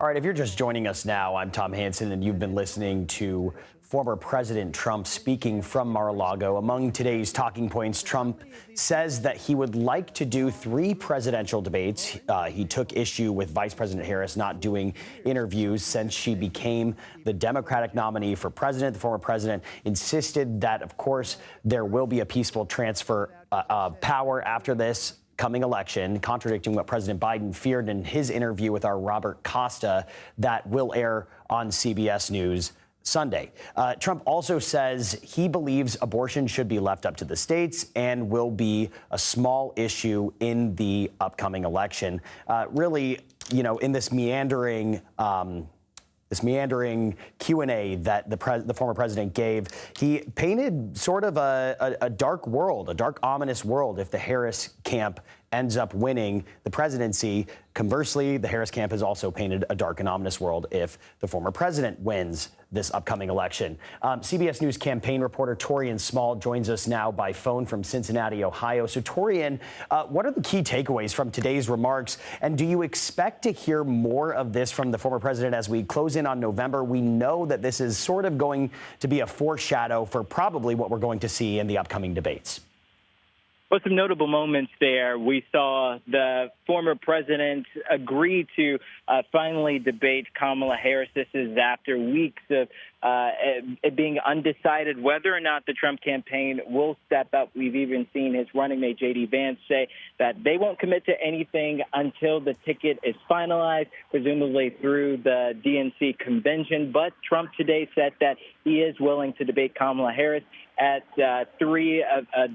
All right, if you're just joining us now, I'm Tom Hansen, and you've been listening to former President Trump speaking from Mar-a-Lago. Among today's talking points, Trump says that he would like to do 3 presidential debates. He took issue with Vice President Harris not doing interviews since she became the Democratic nominee for president. The former president insisted that, of course, there will be a peaceful transfer of power after this coming election, contradicting what President Biden feared in his interview with our Robert Costa that will air on CBS News Sunday. Trump also says he believes abortion should be left up to the states and will be a small issue in the upcoming election. Really, you know, in this meandering Q&A that the former president gave, he painted sort of a dark world, a dark, ominous world if the Harris camp ends up winning the presidency. Conversely, the Harris camp has also painted a dark and ominous world if the former president wins this upcoming election. CBS News campaign reporter Taurean joins us now by phone from Cincinnati, Ohio. So, Taurean, what are the key takeaways from today's remarks? And do you expect to hear more of this from the former president as we close in on November? We know that this is sort of going to be a foreshadow for probably what we're going to see in the upcoming debates. Well, some notable moments there. We saw the former president agree to finally debate Kamala Harris. This is after weeks of it being undecided whether or not the Trump campaign will step up. We've even seen his running mate, J.D. Vance, say that they won't commit to anything until the ticket is finalized, presumably through the DNC convention. But Trump today said that he is willing to debate Kamala Harris at 3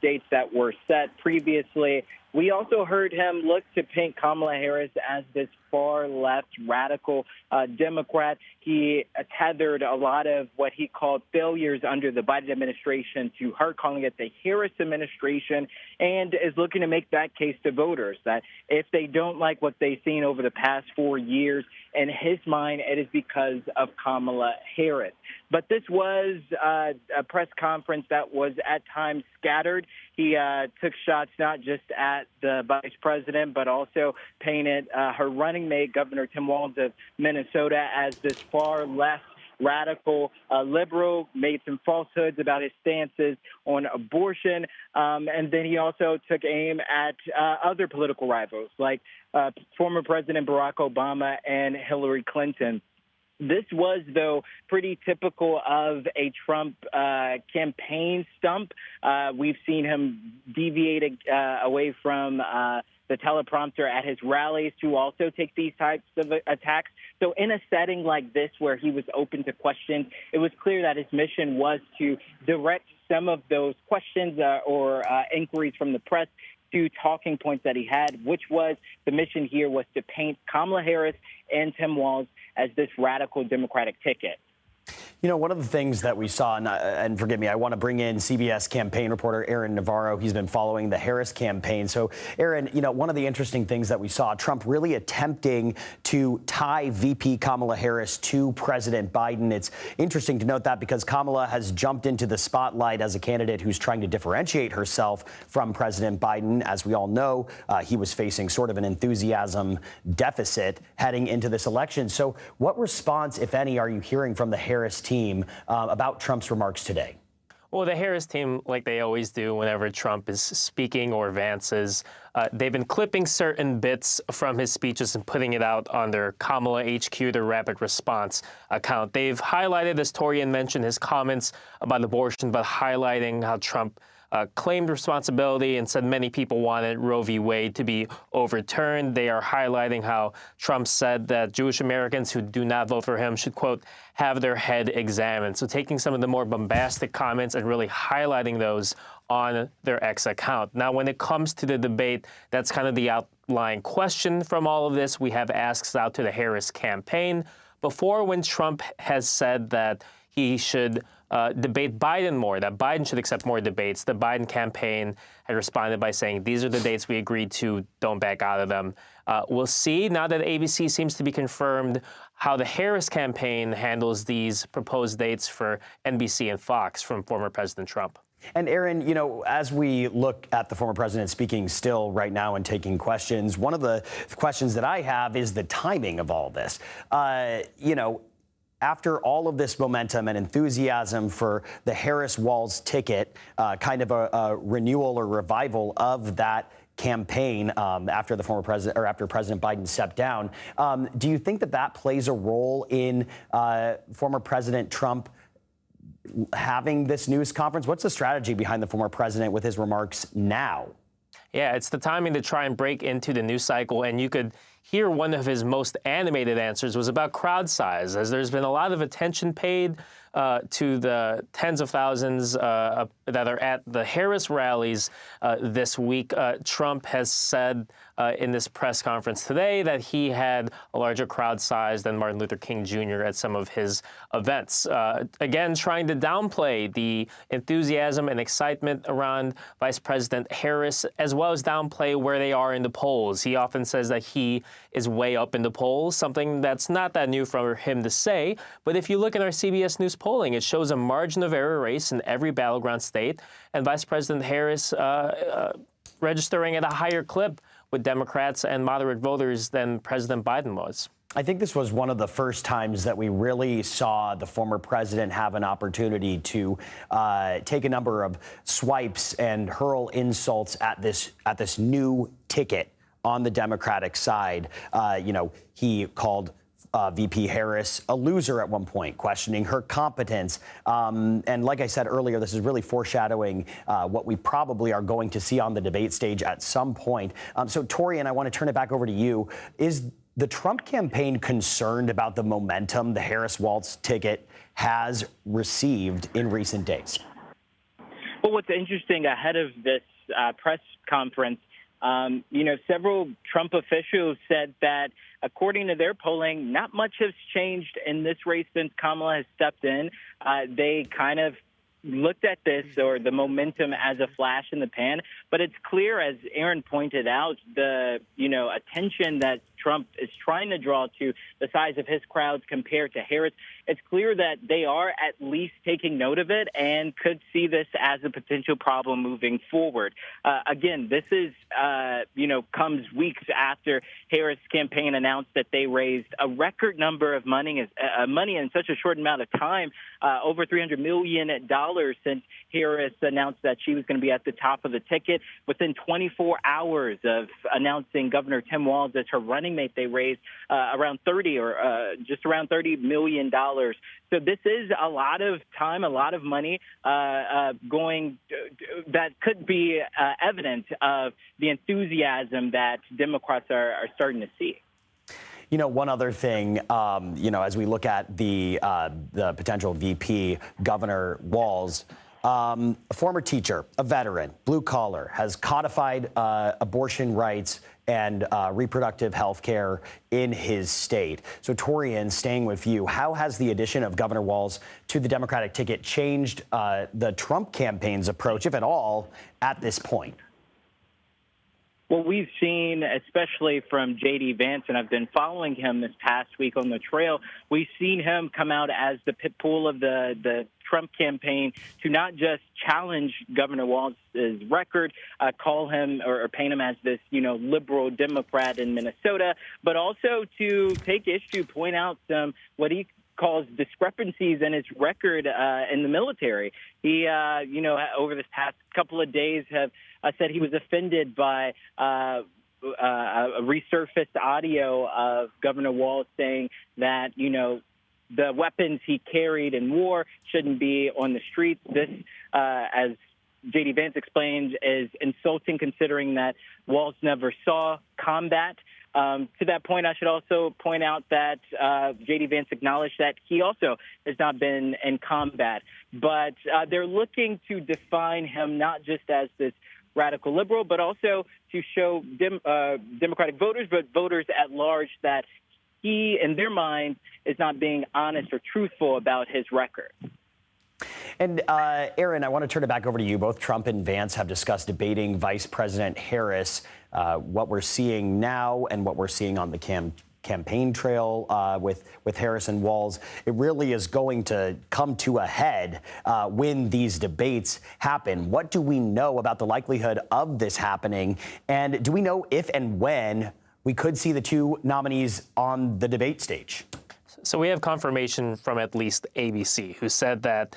dates that were set previously. We also heard him look to paint Kamala Harris as this far-left radical Democrat. He tethered a lot of what he called failures under the Biden administration to her, calling it the Harris administration, and is looking to make that case to voters, that if they don't like what they've seen over the past 4 years, in his mind, it is because of Kamala Harris. But this was a press conference that was at times scattered. He took shots not just at the vice president, but also painted her running mate, Governor Tim Walz of Minnesota, as this far-left radical liberal, made some falsehoods about his stances on abortion. And then he also took aim at other political rivals like former President Barack Obama and Hillary Clinton. This was, though, pretty typical of a Trump campaign stump. We've seen him deviate away from the teleprompter at his rallies to also take these types of attacks. So in a setting like this where he was open to questions, it was clear that his mission was to direct some of those questions or inquiries from the press to talking points that he had, which was the mission here was to paint Kamala Harris and Tim Walz as this radical Democratic ticket. You know, one of the things that we saw, and forgive me, I want to bring in CBS campaign reporter Aaron Navarro. He's been following the Harris campaign. So, Aaron, you know, one of the interesting things that we saw, Trump really attempting to tie VP Kamala Harris to President Biden. It's interesting to note that because Kamala has jumped into the spotlight as a candidate who's trying to differentiate herself from President Biden. As we all know, he was facing sort of an enthusiasm deficit heading into this election. So what response, if any, are you hearing from the Harris team about Trump's remarks today? Well, the Harris team, like they always do whenever Trump is speaking or advances, they've been clipping certain bits from his speeches and putting it out on their Kamala HQ, their rapid response account. They've highlighted, as Taurean mentioned, his comments about abortion, but highlighting how Trump claimed responsibility and said many people wanted Roe v. Wade to be overturned. They are highlighting how Trump said that Jewish Americans who do not vote for him should, quote, have their head examined. So taking some of the more bombastic comments and really highlighting those on their X account. Now, when it comes to the debate, that's kind of the outlying question from all of this. We have asks out to the Harris campaign. Before, when Trump has said that he should debate Biden more, that Biden should accept more debates, the Biden campaign had responded by saying, these are the dates we agreed to, don't back out of them. We'll see, now that ABC seems to be confirmed, how the Harris campaign handles these proposed dates for NBC and Fox from former President Trump. And Aaron, you know, as we look at the former president speaking still right now and taking questions, one of the questions that I have is the timing of all this. You know, after all of this momentum and enthusiasm for the Harris-Walz ticket, kind of a renewal or revival of that campaign after the former president or after President Biden stepped down, do you think that that plays a role in former President Trump having this news conference? What's the strategy behind the former president with his remarks now? Yeah, it's the timing to try and break into the news cycle. And you could hear one of his most animated answers was about crowd size, as there's been a lot of attention paid to the tens of thousands that are at the Harris rallies this week. Trump has said in this press conference today that he had a larger crowd size than Martin Luther King Jr. at some of his events. Again, trying to downplay the enthusiasm and excitement around Vice President Harris, as well as downplay where they are in the polls. He often says that he is way up in the polls, something that's not that new for him to say. But if you look at our CBS News polling, it shows a margin of error race in every battleground state, and Vice President Harris registering at a higher clip with Democrats and moderate voters than President Biden was. I think this was one of the first times that we really saw the former president have an opportunity to take a number of swipes and hurl insults at this new ticket on the Democratic side. You know, he called VP Harris a loser at one point, questioning her competence. And like I said earlier, this is really foreshadowing what we probably are going to see on the debate stage at some point. So, Taurean, I want to turn it back over to you. Is the Trump campaign concerned about the momentum the Harris-Walz ticket has received in recent days? Well, what's interesting ahead of this press conference, you know, several Trump officials said that, according to their polling, not much has changed in this race since Kamala has stepped in. They kind of looked at this or the momentum as a flash in the pan, but it's clear, as Aaron pointed out, the, you know, attention that Trump is trying to draw to the size of his crowds compared to Harris. It's clear that they are at least taking note of it and could see this as a potential problem moving forward. Again, this is, you know, comes weeks after Harris' campaign announced that they raised a record number of money in such a short amount of time, over $300 million since Harris announced that she was going to be at the top of the ticket. Within 24 hours of announcing Governor Tim Walz as her running mate, they raised around just around $30 million. So this is a lot of time, a lot of money going that could be evidence of the enthusiasm that Democrats are starting to see. You know, one other thing, you know, as we look at the potential VP, Governor Walz, a former teacher, a veteran, blue collar, has codified abortion rights and reproductive health care in his state. So, Taurean, staying with you, how has the addition of Governor Walz to the Democratic ticket changed the Trump campaign's approach, if at all, at this point? Well, we've seen, especially from J.D. Vance, and I've been following him this past week on the trail, we've seen him come out as the pit bull of the Trump campaign to not just challenge Governor Walz's record, call him or paint him as this, you know, liberal Democrat in Minnesota, but also to take issue, point out some what he calls discrepancies in his record in the military. He, you know, over this past couple of days have said he was offended by a resurfaced audio of Governor Walz saying that, you know, the weapons he carried in war shouldn't be on the streets. This, as J.D. Vance explained, is insulting considering that Walz never saw combat. To that point, I should also point out that J.D. Vance acknowledged that he also has not been in combat. But they're looking to define him not just as this radical liberal, but also to show Democratic voters, but voters at large, that he, in their mind, is not being honest or truthful about his record. And Aaron, I want to turn it back over to you. Both Trump and Vance have discussed debating Vice President Harris. What we're seeing now and what we're seeing on the campaign trail with Harris and Walz. It really is going to come to a head when these debates happen. What do we know about the likelihood of this happening? And do we know if and when we could see the two nominees on the debate stage? So we have confirmation from at least ABC, who said that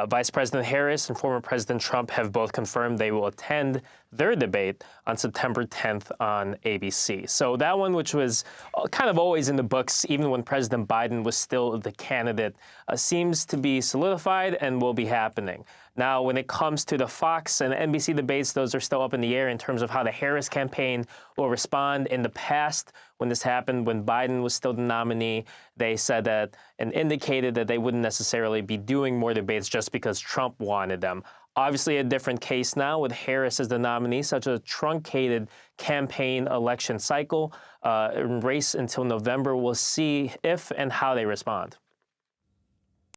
Vice President Harris and former President Trump have both confirmed they will attend their debate on September 10th on ABC. So that one, which was kind of always in the books, even when President Biden was still the candidate, seems to be solidified and will be happening. Now, when it comes to the Fox and NBC debates, those are still up in the air in terms of how the Harris campaign will respond. In the past, when this happened, when Biden was still the nominee, they said that and indicated that they wouldn't necessarily be doing more debates just because Trump wanted them. Obviously, a different case now with Harris as the nominee, such a truncated campaign election cycle, race until November. We'll see if and how they respond.